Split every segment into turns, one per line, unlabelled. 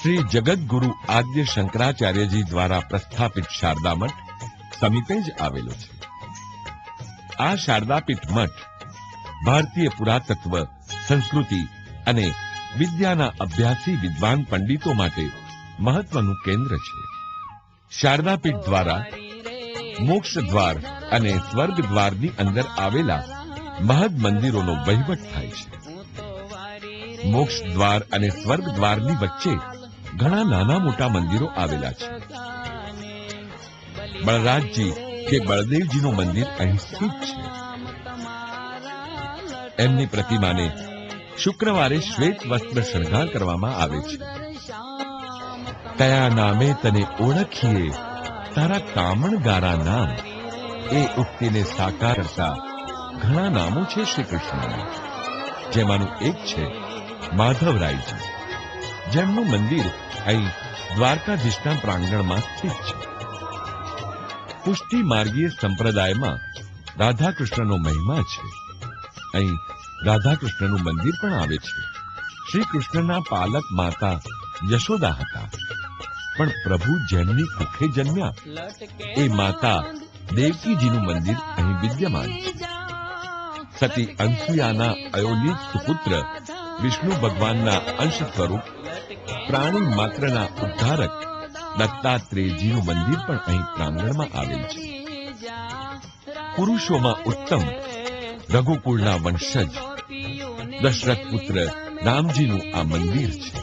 શ્રી જગતગુરુ આદ્ય શંકરાચાર્યજી દ્વારા પ્રસ્થાપિત શારદામઠ સમીપે જ આવેલો છે. આ શારદાપીઠ મઠ ભારતીય પુરાતત્વ, સંસ્કૃતિ અને વિદ્યાના અભ્યાસી વિદ્વાન પંડિતો માટે મહત્વનું કેન્દ્ર છે. શારદાપીઠ દ્વારા મોક્ષ દ્વાર અને સ્વર્ગ દ્વારની અંદર આવેલા મહદ મંદિરોનો વહીવટ થાય છે. મોક્ષ દ્વાર અને સ્વર્ગ દ્વારની વચ્ચે ઘણા નાના મોટા મંદિરો આવેલા છે. બળરાજજી કે બળદેવજીનું મંદિર અહીં સ્થિત છે. એમની પ્રતિમાને શુક્રવારે શ્વેત વસ્ત્ર શણગાર કરવામાં આવે છે. કયા નામે તને ઓળખીએ, તારા કામણગારા નામ, એ ઉક્તિને સાકાર કરતા ઘણા નામો છે શ્રી કૃષ્ણના. જેમાંનું એક છે માધવરાયજી, જેમનું મંદિર અહીં દ્વારકાધીશના પ્રાંગણમાં સ્થિત છે. પુષ્ટિ માર્ગીય સંપ્રદાયમાં રાધાકૃષ્ણનો મહિમા છે. અહીં રાધાકૃષ્ણનું મંદિર પણ આવે છે. શ્રી કૃષ્ણના પાલક માતા યશોદા હતા, પણ પ્રભુ જેમની કુખે જન્મ્યા એ માતા દેવકીજીનું મંદિર અહીં વિદ્યમાન છે. સતી અનસુયાના અયોનિત સુપુત્ર વિષ્ણુ ભગવાનના અંશ સ્વરૂપ પ્રાણી માત્રના ઉદ્ધારક દત્તાત્રેયજીનું મંદિર પણ અહીં પ્રાંગણમાં આવેલ છે. પુરુષોમાં ઉત્તમ રઘુકુળના વંશજ દશરથ પુત્ર રામજીનું આ મંદિર છે.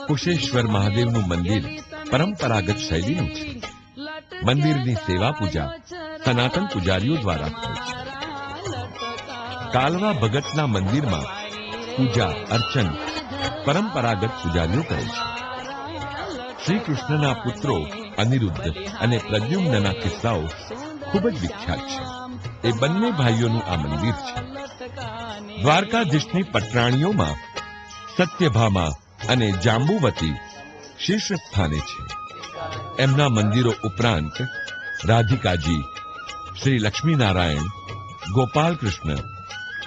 કુશેશ્વર મહાદેવનું મંદિર પરંપરાગત શૈલીનું છે. મંદિરની સેવા પૂજા સનાતન પૂજારીઓ દ્વારા થાય છે. કાલવા ભગતના મંદિરમાં પૂજા અર્ચન પરંપરાગત પૂજારીઓ કરે છે. શ્રી કૃષ્ણના પુત્રો અનિરુદ્ધ અને પ્રદ્યુમ્નના કિસ્સાઓ ખૂબ જ વિખ્યાત છે. એ બંને ભાઈઓનું આ મંદિર છે. દ્વારકાધીશની પટરાણીઓમાં સત્યભામા અને જાંબુવતી શીર્ષ સ્થાને છે. એમના મંદિરો ઉપરાંત રાધિકાજી, શ્રી લક્ષ્મીનારાયણ, ગોપાલકૃષ્ણ,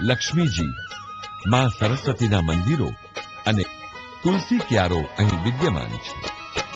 લક્ષ્મીજી, મા સરસ્વતીના મંદિરો અને તુલસી ક્યારો અહીં વિદ્યમાન છે.